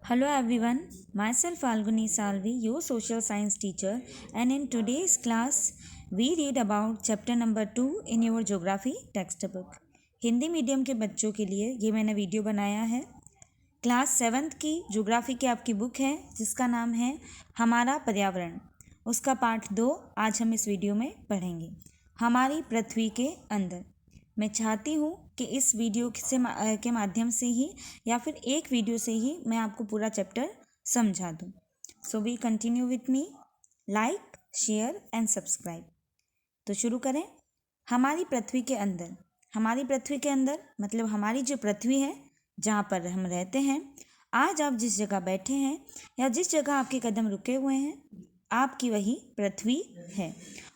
Hello everyone, myself Falguni Salvi, your social science teacher, and in today's class we read about chapter number 2 in your geography textbook. Hindi medium के बच्चों के लिए ये मैंने video बनाया है। क्लास 7th की ज्योग्राफी की आपकी बुक है जिसका नाम है हमारा पर्यावरण। उसका पार्ट 2 आज हम इस वीडियो में पढ़ेंगे। हमारी पृथ्वी के अंदर। मैं चाहती हूँ कि इस वीडियो के माध्यम से ही या फिर एक वीडियो से ही मैं आपको पूरा चैप्टर समझा दूँ। So we continue with me, like, share and subscribe. तो शुरू करें। हमारी पृथ्वी के अंदर। हमारी पृथ्वी के अंदर मतलब हमारी जो पृथ्वी है जहाँ पर हम रहते हैं। आज आप जिस जगह बैठे हैं या जिस जगह आपके कदम रुके हुए हैं, आपकी वही पृथ्वी है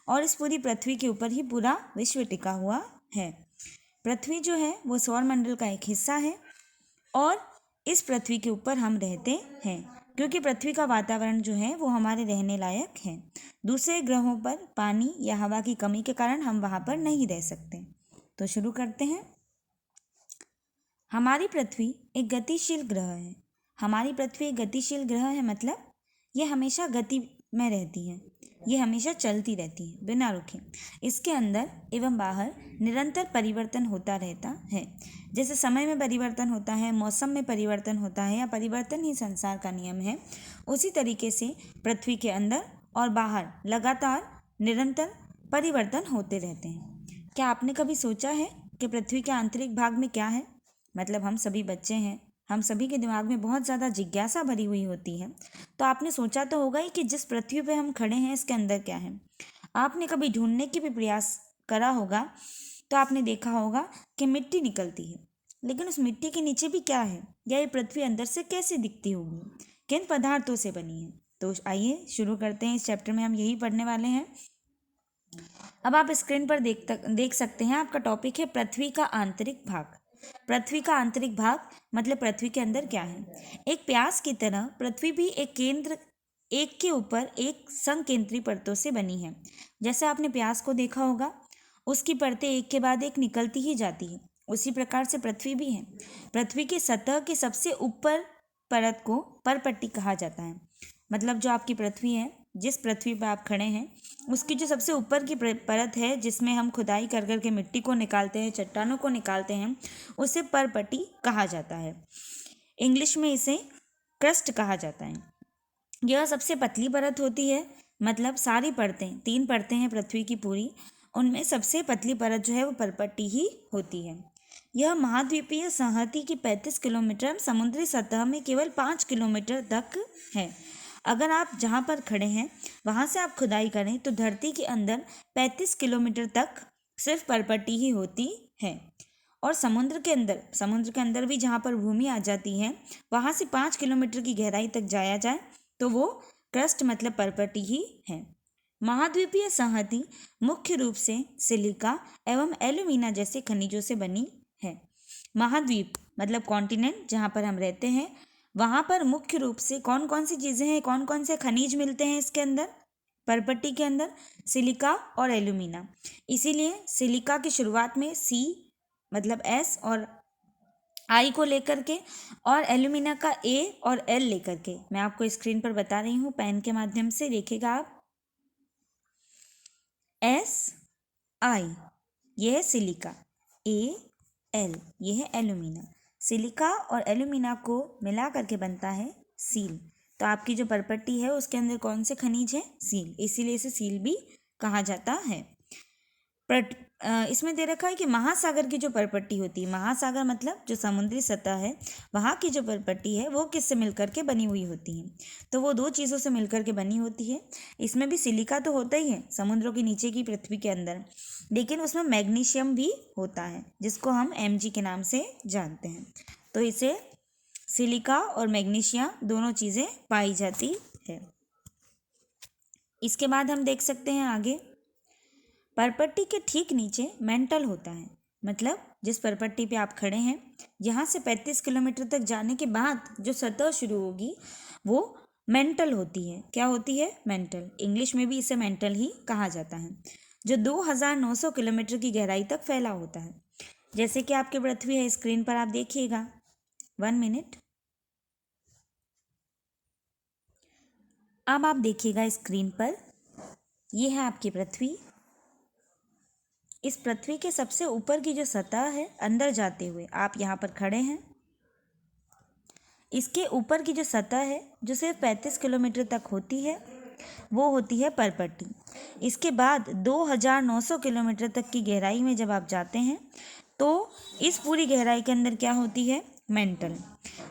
और इस पूरी पृथ्वी के ऊपर ही पूरा विश्व टिका हुआ है। पृथ्वी जो है वो सौरमंडल का एक हिस्सा है और इस पृथ्वी के ऊपर हम रहते हैं क्योंकि पृथ्वी का वातावरण जो है वो हमारे रहने लायक है। दूसरे ग्रहों पर पानी या हवा की कमी के कारण हम वहाँ पर नहीं रह सकते। तो शुरू करते हैं। हमारी पृथ्वी एक गतिशील ग्रह है। हमारी पृथ्वी एक गतिशील ग्रह है मतलब ये हमेशा गति में रहती है, ये हमेशा चलती रहती है बिना रुके। इसके अंदर एवं बाहर निरंतर परिवर्तन होता रहता है। जैसे समय में परिवर्तन होता है, मौसम में परिवर्तन होता है या परिवर्तन ही संसार का नियम है, उसी तरीके से पृथ्वी के अंदर और बाहर लगातार निरंतर परिवर्तन होते रहते हैं। क्या आपने कभी सोचा है कि पृथ्वी के आंतरिक भाग में क्या है? मतलब हम सभी बच्चे हैं, हम सभी के दिमाग में बहुत ज़्यादा जिज्ञासा भरी हुई होती है। तो आपने सोचा तो होगा ही कि जिस पृथ्वी पे हम खड़े हैं इसके अंदर क्या है। आपने कभी ढूंढने की भी प्रयास करा होगा तो आपने देखा होगा कि मिट्टी निकलती है, लेकिन उस मिट्टी के नीचे भी क्या है या ये पृथ्वी अंदर से कैसे दिखती होगी, किन पदार्थों से बनी है। तो आइए शुरू करते हैं। इस चैप्टर में हम यही पढ़ने वाले हैं। अब आप स्क्रीन पर देख सकते हैं, आपका टॉपिक है पृथ्वी का आंतरिक भाग। पृथ्वी का आंतरिक भाग मतलब पृथ्वी के अंदर क्या है। एक प्यास की तरह पृथ्वी भी एक के ऊपर एक संकेंद्री परतों से बनी है। जैसे आपने प्यास को देखा होगा, उसकी परतें एक के बाद एक निकलती ही जाती है, उसी प्रकार से पृथ्वी भी है। पृथ्वी की सतह के सबसे ऊपर परत को परपट्टी कहा जाता है। मतलब जो आपकी पृथ्वी है, जिस पृथ्वी पर आप खड़े हैं, उसकी जो सबसे ऊपर की परत है जिसमें हम खुदाई कर कर के मिट्टी को निकालते हैं, चट्टानों को निकालते हैं, उसे परपट्टी कहा जाता है। इंग्लिश में इसे क्रस्ट कहा जाता है। यह सबसे पतली परत होती है। मतलब सारी परतें, 3 परतें हैं पृथ्वी की पूरी, उनमें सबसे पतली परत जो है वो परपट्टी ही होती है। यह महाद्वीपीय संहति की 35 किलोमीटर, समुद्री सतह में केवल 5 किलोमीटर तक है। अगर आप जहाँ पर खड़े हैं वहाँ से आप खुदाई करें तो धरती के अंदर 35 किलोमीटर तक सिर्फ परपट्टी ही होती है। और समुद्र के अंदर भी जहाँ पर भूमि आ जाती है वहाँ से 5 किलोमीटर की गहराई तक जाया जाए तो वो क्रस्ट मतलब परपट्टी ही है। महाद्वीपीय संहति मुख्य रूप से सिलिका एवं एल्यूमिना जैसे खनिजों से बनी है। महाद्वीप मतलब कॉन्टिनेंट जहाँ पर हम रहते हैं, वहाँ पर मुख्य रूप से कौन कौन सी चीज़ें हैं, कौन कौन से खनिज मिलते हैं इसके अंदर, परपट्टी के अंदर? सिलिका और एल्यूमिना। इसीलिए सिलिका की शुरुआत में सी मतलब एस और आई को लेकर के और एल्यूमिना का ए और एल लेकर के मैं आपको स्क्रीन पर बता रही हूँ, पेन के माध्यम से देखिएगा आप। एस आई ये है सिलिका, ए एल ये है एल्यूमिना। सिलिका और एल्यूमिना को मिला करके बनता है सील। तो आपकी जो परपट्टी है उसके अंदर कौन से खनिज है? सील, इसीलिए इसे सील भी कहा जाता है। इसमें दे रखा है कि महासागर की जो परपट्टी होती है, महासागर मतलब जो समुद्री सतह है, वहाँ की जो परपट्टी है वो किससे मिलकर के बनी हुई होती है? तो वो 2 चीज़ों से मिलकर के बनी होती है। इसमें भी सिलिका तो होता ही है समुद्रों के नीचे की पृथ्वी के अंदर, लेकिन उसमें मैग्नीशियम भी होता है जिसको हम Mg के नाम से जानते हैं। तो इसे सिलिका और मैग्नीशियम दोनों चीज़ें पाई जाती है। इसके बाद हम देख सकते हैं आगे, परपट्टी के ठीक नीचे मेंटल होता है। मतलब जिस परपट्टी पे आप खड़े हैं, यहाँ से 35 किलोमीटर तक जाने के बाद जो सतह शुरू होगी वो मेंटल होती है। क्या होती है? मेंटल। इंग्लिश में भी इसे मेंटल ही कहा जाता है, जो 2900 किलोमीटर की गहराई तक फैला होता है। जैसे कि आपकी पृथ्वी है, स्क्रीन पर आप देखिएगा। 1 मिनट। अब आप देखिएगा स्क्रीन पर, ये है आपकी पृथ्वी। इस पृथ्वी के सबसे ऊपर की जो सतह है, अंदर जाते हुए आप यहाँ पर खड़े हैं, इसके ऊपर की जो सतह है जो सिर्फ 35 किलोमीटर तक होती है, वो होती है परपट्टी। इसके बाद 2900 किलोमीटर तक की गहराई में जब आप जाते हैं तो इस पूरी गहराई के अंदर क्या होती है, मेंटल।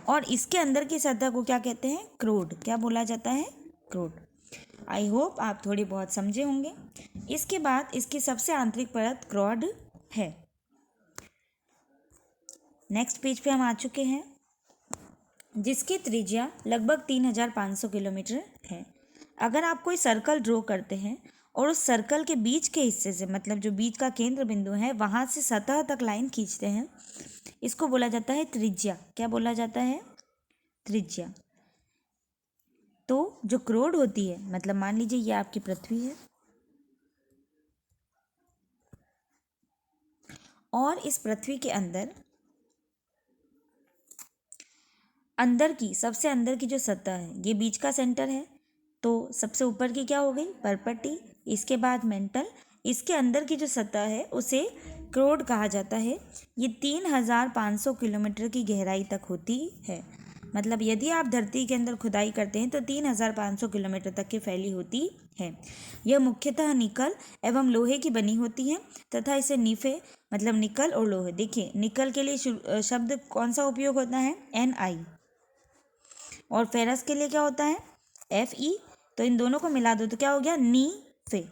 और इसके अंदर की सतह को क्या कहते हैं, क्रोड। क्या बोला जाता है, क्रोड। आई होप आप थोड़ी बहुत समझे होंगे। इसके बाद इसकी सबसे आंतरिक परत क्रॉड है। नेक्स्ट पेज पे हम आ चुके हैं, जिसकी त्रिज्या लगभग 3500 किलोमीटर है। अगर आप कोई सर्कल ड्रॉ करते हैं और उस सर्कल के बीच के हिस्से से, मतलब जो बीच का केंद्र बिंदु है, वहाँ से सतह तक लाइन खींचते हैं, इसको बोला जाता है त्रिज्या। क्या बोला जाता है, त्रिज्या। तो जो क्रोड होती है, मतलब मान लीजिए ये आपकी पृथ्वी है और इस पृथ्वी के अंदर की सबसे अंदर की जो सतह है, ये बीच का सेंटर है, तो सबसे ऊपर की क्या हो गई, परपट्टी। इसके बाद मेंटल। इसके अंदर की जो सतह है उसे क्रोड कहा जाता है। ये 3500 किलोमीटर की गहराई तक होती है। मतलब यदि आप धरती के अंदर खुदाई करते हैं तो 3500 किलोमीटर तक की फैली होती है। यह मुख्यतः निकल एवं लोहे की बनी होती है तथा इसे नीफे, मतलब निकल और लोहे। देखिए, निकल के लिए शब्द कौन सा उपयोग होता है, Ni, और फेरस के लिए क्या होता है, Fe। तो इन दोनों को मिला दो तो क्या हो गया, नीफे।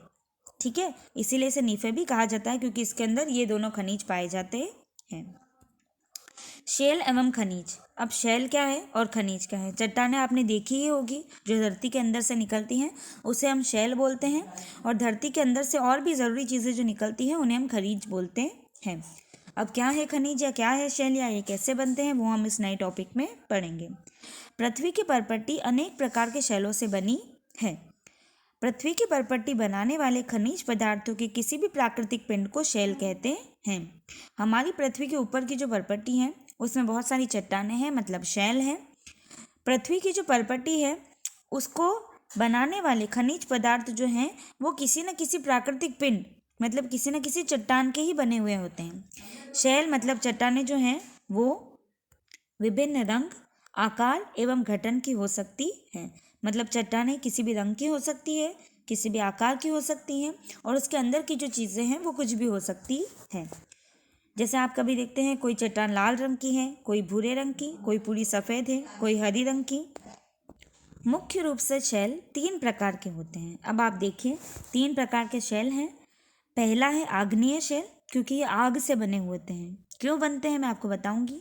ठीक है, इसीलिए इसे नीफे भी कहा जाता है, क्योंकि इसके अंदर ये दोनों खनिज पाए जाते हैं। शेल एवं खनिज। अब शेल क्या है और खनिज क्या है। चट्टानें आपने देखी ही होगी, जो धरती के अंदर से निकलती हैं उसे हम शेल बोलते हैं, और धरती के अंदर से और भी ज़रूरी चीज़ें जो निकलती हैं उन्हें हम खनिज बोलते हैं। अब क्या है खनिज या क्या है शेल या ये कैसे बनते हैं, वो हम इस नए टॉपिक में पढ़ेंगे। पृथ्वी की परपट्टी अनेक प्रकार के शैलों से बनी है। पृथ्वी की परपट्टी बनाने वाले खनिज पदार्थों के किसी भी प्राकृतिक पिंड को शैल कहते हैं। हमारी पृथ्वी के ऊपर की जो परपट्टी है उसमें बहुत सारी चट्टानें हैं, मतलब शैल हैं। पृथ्वी की जो परपट्टी है उसको बनाने वाले खनिज पदार्थ जो हैं वो किसी न किसी प्राकृतिक पिंड, मतलब किसी न किसी चट्टान के ही बने हुए होते हैं। शैल मतलब चट्टानें जो हैं वो विभिन्न रंग, आकार एवं गठन की हो सकती हैं। मतलब चट्टानें किसी भी रंग की हो सकती है, किसी भी आकार की हो सकती हैं, और उसके अंदर की जो चीज़ें हैं वो कुछ भी हो सकती हैं। जैसे आप कभी देखते हैं कोई चट्टान लाल रंग की है, कोई भूरे रंग की, कोई पूरी सफ़ेद है, कोई हरी रंग की। मुख्य रूप से शैल 3 प्रकार के होते हैं। अब आप देखिए 3 प्रकार के शैल हैं। पहला है आग्नेय शैल, क्योंकि ये आग से बने होते हैं। क्यों बनते हैं मैं आपको बताऊंगी।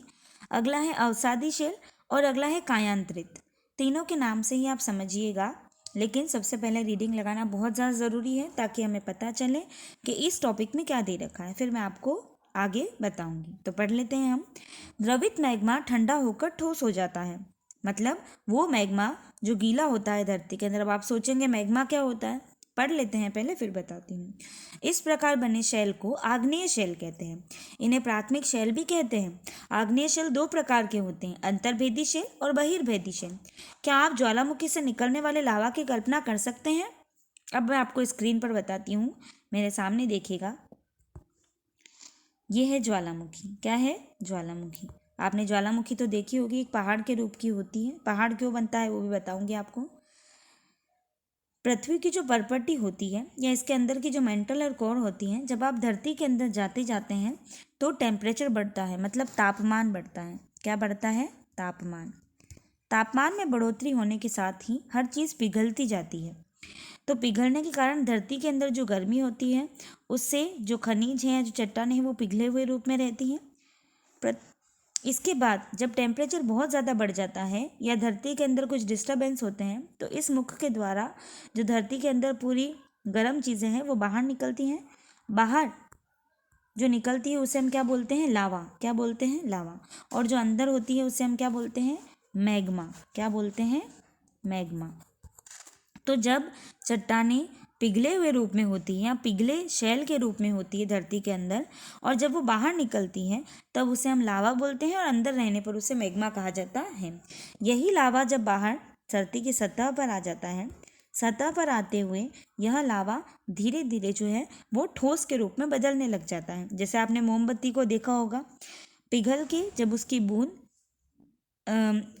अगला है अवसादी शैल और अगला है कायांतरित। तीनों के नाम से ही आप समझिएगा, लेकिन सबसे पहले रीडिंग लगाना बहुत ज़्यादा ज़रूरी है ताकि हमें पता चले कि इस टॉपिक में क्या दे रखा है, फिर मैं आपको आगे बताऊंगी। तो पढ़ लेते हैं हम। द्रवित मैग्मा ठंडा होकर ठोस हो जाता है। मतलब वो मैग्मा जो गीला होता है धरती के अंदर। अब आप सोचेंगे मैग्मा क्या होता है, पढ़ लेते हैं पहले फिर बताती हूँ। इस प्रकार बने शैल को आग्नेय शैल कहते हैं। इन्हें प्राथमिक शैल भी कहते हैं। आग्नेय शैल 2 प्रकार के होते हैं, अंतर्भेदी शैल और बहिर्भेदी शैल। क्या आप ज्वालामुखी से निकलने वाले लावा की कल्पना कर सकते हैं। अब मैं आपको स्क्रीन पर बताती हूँ, मेरे सामने देखिएगा। ये है ज्वालामुखी। क्या है, ज्वालामुखी। आपने ज्वालामुखी तो देखी होगी, एक पहाड़ के रूप की होती है। पहाड़ क्यों बनता है वो भी बताऊंगी आपको। पृथ्वी की जो परपट्टी होती है या इसके अंदर की जो मेंटल और कोर होती हैं, जब आप धरती के अंदर जाते हैं तो टेम्परेचर बढ़ता है, मतलब तापमान बढ़ता है। क्या बढ़ता है, तापमान। तापमान में बढ़ोतरी होने के साथ ही हर चीज़ पिघलती जाती है। तो पिघलने के कारण धरती के अंदर जो गर्मी होती है उससे जो खनिज हैं, जो चट्टानें हैं, वो पिघले हुए रूप में रहती हैं। इसके बाद जब टेम्परेचर बहुत ज़्यादा बढ़ जाता है या धरती के अंदर कुछ डिस्टर्बेंस होते हैं तो इस मुख के द्वारा जो धरती के अंदर पूरी गर्म चीज़ें हैं वो बाहर निकलती हैं। बाहर जो निकलती है उसे हम क्या बोलते हैं, लावा। क्या बोलते हैं, लावा। और जो अंदर होती है उसे हम क्या बोलते हैं, मैग्मा। क्या बोलते हैं, मैग्मा। तो जब चट्टानें पिघले हुए रूप में होती हैं या पिघले शैल के रूप में होती है धरती के अंदर, और जब वो बाहर निकलती हैं तब उसे हम लावा बोलते हैं, और अंदर रहने पर उसे मैग्मा कहा जाता है। यही लावा जब बाहर धरती की सतह पर आ जाता है सतह पर आते हुए यह लावा धीरे धीरे जो है वो ठोस के रूप में बदलने लग जाता है। जैसे आपने मोमबत्ती को देखा होगा, पिघल के जब उसकी बूंद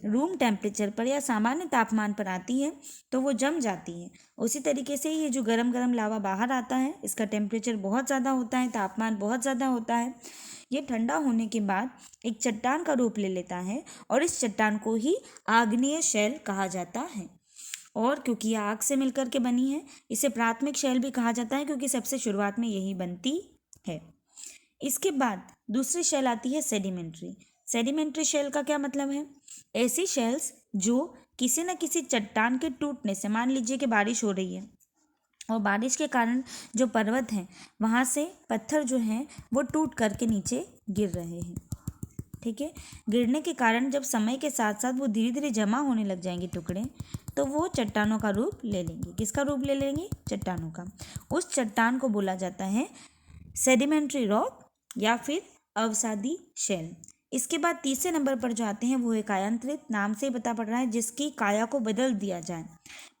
रूम टेम्परेचर पर या सामान्य तापमान पर आती है तो वो जम जाती है। उसी तरीके से ये जो गरम गरम लावा बाहर आता है, इसका टेम्परेचर बहुत ज़्यादा होता है, तापमान बहुत ज़्यादा होता है। ये ठंडा होने के बाद एक चट्टान का रूप ले लेता है और इस चट्टान को ही आग्नेय शैल कहा जाता है। और क्योंकि यह आग से मिलकर के बनी है, इसे प्राथमिक शैल भी कहा जाता है, क्योंकि सबसे शुरुआत में यही बनती है। इसके बाद दूसरी शैल आती है सेडिमेंट्री। सेडिमेंट्री शेल का क्या मतलब है? ऐसी शेल्स जो किसी न किसी चट्टान के टूटने से, मान लीजिए कि बारिश हो रही है और बारिश के कारण जो पर्वत हैं वहाँ से पत्थर जो हैं वो टूट करके नीचे गिर रहे हैं। ठीक है, गिरने के कारण जब समय के साथ साथ वो धीरे धीरे जमा होने लग जाएंगे टुकड़े, तो वो चट्टानों का रूप ले लेंगे। किसका रूप ले लेंगे? चट्टानों का। उस चट्टान को बोला जाता है सेडिमेंट्री रॉक या फिर अवसादी शेल। इसके बाद तीसरे नंबर पर जो आते हैं वो है कायांतरित। नाम से ही पता पड़ रहा है जिसकी काया को बदल दिया जाए।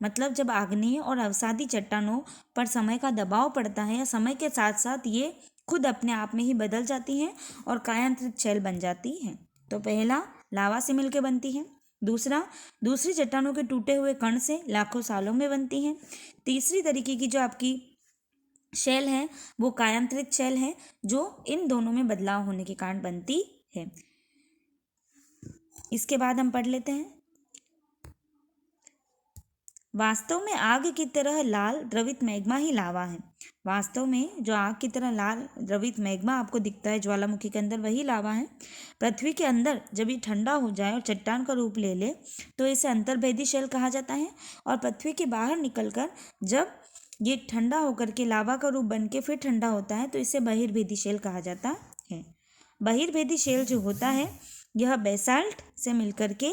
मतलब जब आग्नेय और अवसादी चट्टानों पर समय का दबाव पड़ता है या समय के साथ साथ ये खुद अपने आप में ही बदल जाती हैं और कायांतरित शेल बन जाती हैं। तो पहला लावा से मिलकर बनती है, दूसरा दूसरी चट्टानों के टूटे हुए कण से लाखों सालों में बनती हैं, तीसरी तरीके की जो आपकी शेल है वो कायांतरित शेल है जो इन दोनों में बदलाव होने के कारण बनती है। इसके बाद हम पढ़ लेते हैं, वास्तव में आग की तरह लाल द्रवित मैग्मा ही लावा है। वास्तव में जो आग की तरह लाल द्रवित मैग्मा आपको दिखता है ज्वालामुखी के अंदर, वही लावा है। पृथ्वी के अंदर जब ये ठंडा हो जाए और चट्टान का रूप ले ले तो इसे अंतर्भेदी शेल कहा जाता है। और पृथ्वी के बाहर निकलकर जब ये ठंडा होकर के लावा का रूप बन के फिर ठंडा होता है तो इसे बहिर्भेदी शेल कहा जाता है। बहिर्भेदी शेल जो होता है यह बेसाल्ट से मिलकर के,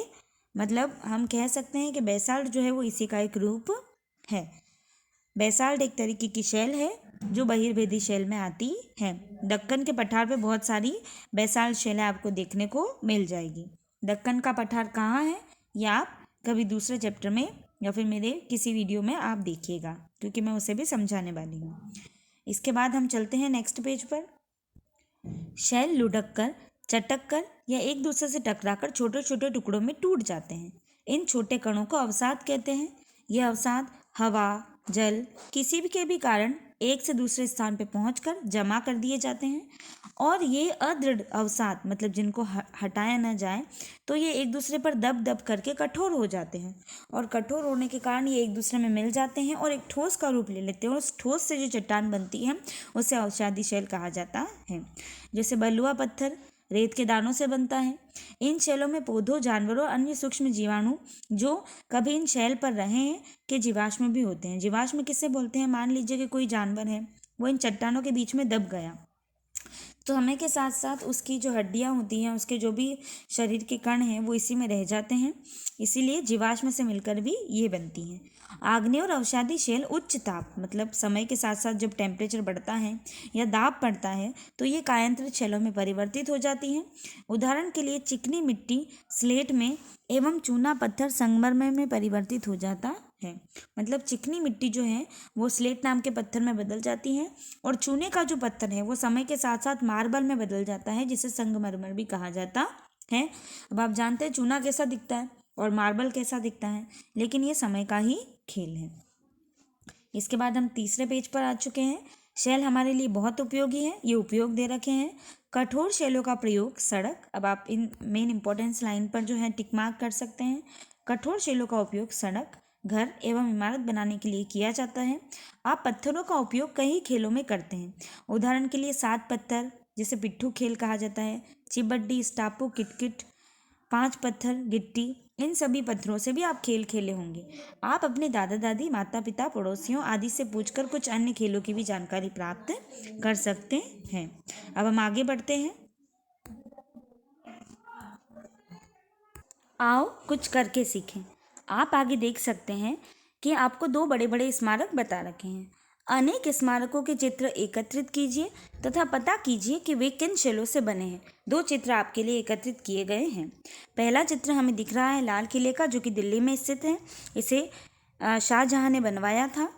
मतलब हम कह सकते हैं कि बेसाल्ट जो है वो इसी का एक रूप है। बेसाल्ट एक तरीके की शेल है जो बहिर्भेदी शेल में आती है। दक्कन के पठार पे बहुत सारी बेसाल्ट शेलें आपको देखने को मिल जाएगी। दक्कन का पठार कहाँ है ये आप कभी दूसरे चैप्टर में या फिर मेरे किसी वीडियो में आप देखिएगा, क्योंकि मैं उसे भी समझाने वाली हूँ। इसके बाद हम चलते हैं नेक्स्ट पेज पर। शेल लुढ़क कर, चटक कर या एक दूसरे से टकराकर छोटे छोटे टुकड़ों में टूट जाते हैं। इन छोटे कणों को अवसाद कहते हैं। यह अवसाद हवा, जल किसी भी के भी कारण एक से दूसरे स्थान पर पहुंचकर जमा कर दिए जाते हैं। और ये अदृढ़ अवसाद, मतलब जिनको हटाया न जाए, तो ये एक दूसरे पर दब दब करके कठोर हो जाते हैं और कठोर होने के कारण ये एक दूसरे में मिल जाते हैं और एक ठोस का रूप ले लेते हैं। और उस ठोस से जो चट्टान बनती है उसे अवसादी शेल कहा जाता है। जैसे बलुआ पत्थर रेत के दानों से बनता है। इन शैलों में पौधों, जानवरों, अन्य सूक्ष्म जीवाणु जो कभी इन शैल पर रहे हैं के जीवाश्म भी होते हैं। जीवाश्म किससे बोलते हैं? मान लीजिए कि कोई जानवर है, वो इन चट्टानों के बीच में दब गया, तो समय के साथ साथ उसकी जो हड्डियां होती हैं, उसके जो भी शरीर के कण हैं वो इसी में रह जाते हैं। इसीलिए जीवाश्म से मिलकर भी ये बनती हैं। आग्नेय और अवसादी शेल उच्च ताप, मतलब समय के साथ साथ जब टेम्परेचर बढ़ता है या दाब बढ़ता है तो ये कायांतरित शेलों में परिवर्तित हो जाती हैं। उदाहरण के लिए चिकनी मिट्टी स्लेट में एवं चूना पत्थर संगमरमर में परिवर्तित हो जाता है। मतलब चिकनी मिट्टी जो है वो स्लेट नाम के पत्थर में बदल जाती है और चूने का जो पत्थर है वो समय के साथ साथ मार्बल में बदल जाता है, जिसे संगमरमर भी कहा जाता है। अब आप जानते हैं चूना कैसा दिखता है और मार्बल कैसा दिखता है, लेकिन ये समय का ही खेल है। इसके बाद हम तीसरे पेज पर आ चुके हैं। शेल हमारे लिए बहुत उपयोगी है, ये उपयोग दे रखे हैं। कठोर शेलों का प्रयोग सड़क, अब आप इन मेन इंपॉर्टेंस लाइन पर जो है टिक मार्क कर सकते हैं। कठोर शेलों का उपयोग सड़क, घर एवं इमारत बनाने के लिए किया जाता है। आप पत्थरों का उपयोग कई खेलों में करते हैं। उदाहरण के लिए 7 पत्थर, जिसे पिट्ठू खेल कहा जाता है, चिबड्डी, स्टापू, किटकिट, 5 पत्थर, गिट्टी, इन सभी पत्थरों से भी आप खेल खेले होंगे। आप अपने दादा दादी, माता पिता, पड़ोसियों आदि से पूछकर कुछ अन्य खेलों की भी जानकारी प्राप्त कर सकते हैं। अब हम आगे बढ़ते हैं। आओ कुछ करके सीखें। आप आगे देख सकते हैं कि आपको 2 बड़े बड़े स्मारक बता रखे हैं। अनेक स्मारकों के चित्र एकत्रित कीजिए तथा पता कीजिए कि वे किन शैलों से बने हैं। 2 चित्र आपके लिए एकत्रित किए गए हैं। पहला चित्र हमें दिख रहा है लाल किले का, जो कि दिल्ली में स्थित है। इसे शाहजहाँ ने बनवाया था।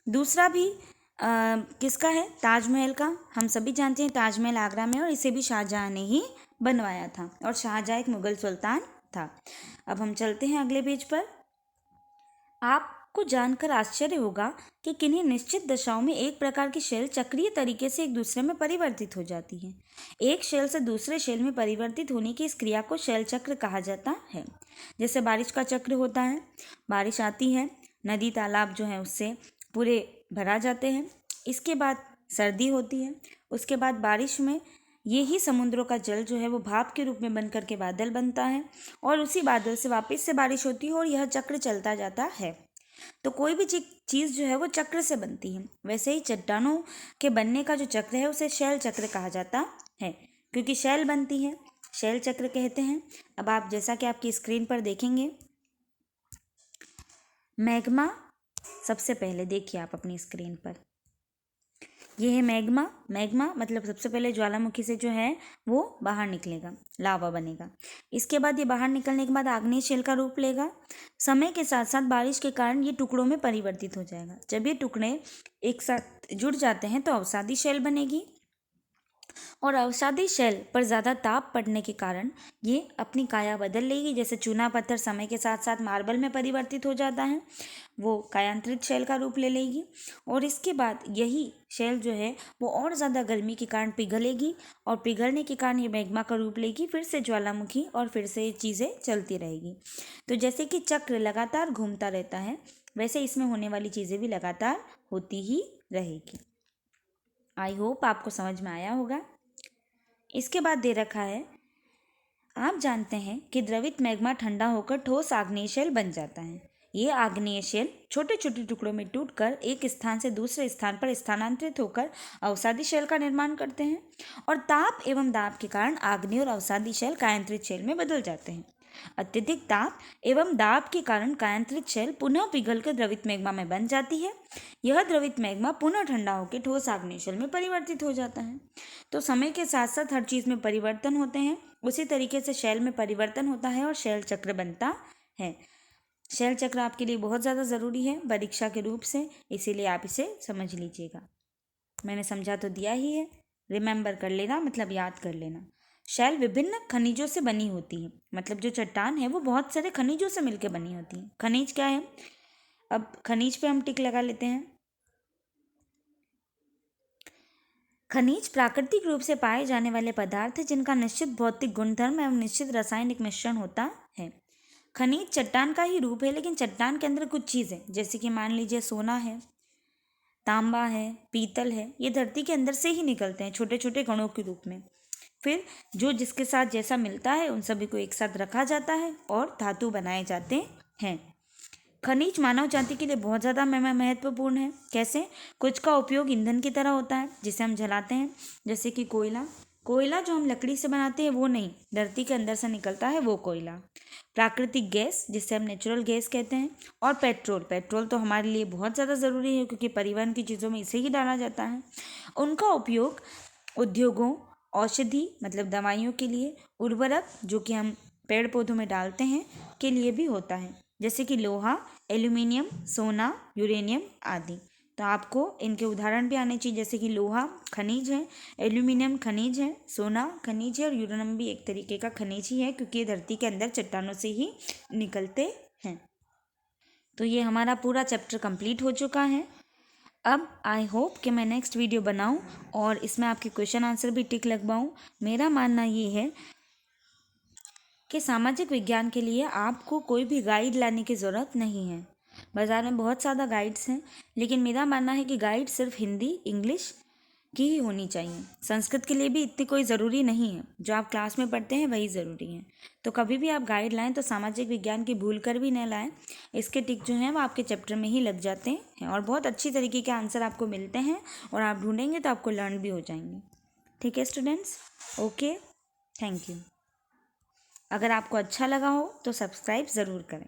दूसरा भी किसका है? ताजमहल का। हम सभी जानते हैं ताजमहल आगरा में, और इसे भी शाहजहाँ ने ही बनवाया था, और शाहजहाँ एक मुगल सुल्तान था। अब हम चलते हैं अगले पेज पर। आपको जानकर आश्चर्य होगा कि किन्हीं निश्चित दशाओं में एक प्रकार की शेल चक्रीय तरीके से एक दूसरे में परिवर्तित हो जाती है। एक शेल से दूसरे शेल में परिवर्तित होने की इस क्रिया को शेल चक्र कहा जाता है। जैसे बारिश का चक्र होता है, बारिश आती है, नदी तालाब जो है उससे पूरे भरा जाते हैं। इसके बाद सर्दी होती है, उसके बाद बारिश में यही समुद्रों का जल जो है वो भाप के रूप में बन करके बादल बनता है, और उसी बादल से वापस से बारिश होती है, और यह चक्र चलता जाता है। तो कोई भी चीज़ जो है वो चक्र से बनती है। वैसे ही चट्टानों के बनने का जो चक्र है उसे शैल चक्र कहा जाता है, क्योंकि शैल बनती है, शैल चक्र कहते हैं। अब आप जैसा कि आपकी स्क्रीन पर देखेंगे, मैग्मा, सबसे पहले देखिए आप अपनी स्क्रीन पर, ये है मैग्मा। मैग्मा मतलब सबसे पहले ज्वालामुखी से जो है वो बाहर निकलेगा, लावा बनेगा। इसके बाद ये बाहर निकलने के बाद आग्नेय शेल का रूप लेगा। समय के साथ साथ बारिश के कारण ये टुकड़ों में परिवर्तित हो जाएगा। जब ये टुकड़े एक साथ जुड़ जाते हैं तो अवसादी शेल बनेगी, और अवसादी शेल पर ज़्यादा ताप पड़ने के कारण ये अपनी काया बदल लेगी। जैसे चूना पत्थर समय के साथ साथ मार्बल में परिवर्तित हो जाता है, वो कायांतरित शेल का रूप ले लेगी, और इसके बाद यही शेल जो है वो और ज़्यादा गर्मी के कारण पिघलेगी, और पिघलने के कारण ये मैग्मा का रूप लेगी, फिर से ज्वालामुखी, और फिर से ये चीज़ें चलती रहेगी। तो जैसे कि चक्र लगातार घूमता रहता है, वैसे इसमें होने वाली चीज़ें भी लगातार होती ही रहेगी। आई होप आपको समझ में आया होगा। इसके बाद दे रखा है, आप जानते हैं कि द्रवित मैग्मा ठंडा होकर ठोस आग्नेय शेल बन जाता है। ये आग्नेय शेल छोटे छोटे टुकड़ों में टूटकर एक स्थान से दूसरे स्थान पर स्थानांतरित होकर अवसादी शेल का निर्माण करते हैं, और ताप एवं दाब के कारण आग्नेय और अवसादी शेल कायांतरित शेल में बदल जाते हैं। अत्यधिक ताप एवं दाब के कारण कायांतरित शेल पुनः पिघलकर द्रवित मैग्मा में बन जाती है। यह द्रवित मैग्मा पुनः ठंडा होकर ठोस आग्नेय शेल में परिवर्तित हो जाता है। तो समय के साथ साथ हर चीज़ में परिवर्तन होते हैं, उसी तरीके से शेल में परिवर्तन होता है और शेल चक्र बनता है। शेल चक्र आपके लिए बहुत ज़्यादा ज़रूरी है परीक्षा के रूप से, इसीलिए आप इसे समझ लीजिएगा। मैंने समझा तो दिया ही है, रिमेंबर कर लेना मतलब याद कर लेना। शेल विभिन्न खनिजों से बनी होती है, मतलब जो चट्टान है वो बहुत सारे खनिजों से मिलकर बनी होती है। खनिज क्या है? अब खनिज पे हम टिक लगा लेते हैं। खनिज प्राकृतिक रूप से पाए जाने वाले पदार्थ हैं जिनका निश्चित भौतिक गुणधर्म एवं निश्चित रासायनिक मिश्रण होता है। खनिज चट्टान का ही रूप है, लेकिन चट्टान के अंदर कुछ चीज़ है, जैसे कि मान लीजिए सोना है, तांबा है, पीतल है, ये धरती के अंदर से ही निकलते हैं छोटे छोटे कणों के रूप में। फिर जो जिसके साथ जैसा मिलता है उन सभी को एक साथ रखा जाता है और धातु बनाए जाते हैं। खनिज मानव जाति के लिए बहुत ज़्यादा महत्वपूर्ण है। कैसे? कुछ का उपयोग ईंधन की तरह होता है जिसे हम जलाते हैं, जैसे कि कोयला। कोयला जो हम लकड़ी से बनाते हैं वो नहीं, धरती के अंदर से निकलता है वो कोयला। प्राकृतिक गैस जिसे हम नेचुरल गैस कहते हैं, और पेट्रोल। पेट्रोल तो हमारे लिए बहुत ज़्यादा ज़रूरी है क्योंकि परिवहन की चीज़ों में इसे ही डाला जाता है। उनका उपयोग उद्योगों, औषधि मतलब दवाइयों के लिए, उर्वरक जो कि हम पेड़ पौधों में डालते हैं के लिए भी होता है, जैसे कि लोहा, एल्यूमिनियम, सोना, यूरेनियम आदि। तो आपको इनके उदाहरण भी आने चाहिए, जैसे कि लोहा खनिज है, एल्यूमिनियम खनिज है, सोना खनिज है, और यूरेनियम भी एक तरीके का खनिज ही है क्योंकि ये धरती के अंदर चट्टानों से ही निकलते हैं। तो ये हमारा पूरा चैप्टर कंप्लीट हो चुका है। अब आई होप कि मैं नेक्स्ट वीडियो बनाऊं और इसमें आपके क्वेश्चन आंसर भी टिक लगवाऊं। मेरा मानना ये है कि सामाजिक विज्ञान के लिए आपको कोई भी गाइड लाने की ज़रूरत नहीं है। बाज़ार में बहुत ज़्यादा गाइड्स हैं, लेकिन मेरा मानना है कि गाइड सिर्फ हिंदी, इंग्लिश की ही होनी चाहिए। संस्कृत के लिए भी इतनी कोई ज़रूरी नहीं है, जो आप क्लास में पढ़ते हैं वही ज़रूरी है। तो कभी भी आप गाइड लाएं तो सामाजिक विज्ञान की भूल कर भी न लाएं। इसके टिक जो हैं वो आपके चैप्टर में ही लग जाते हैं और बहुत अच्छी तरीके के आंसर आपको मिलते हैं, और आप ढूंढेंगे तो आपको लर्न भी हो जाएंगे। ठीक है स्टूडेंट्स, ओके, थैंक यू। अगर आपको अच्छा लगा हो तो सब्सक्राइब ज़रूर करें।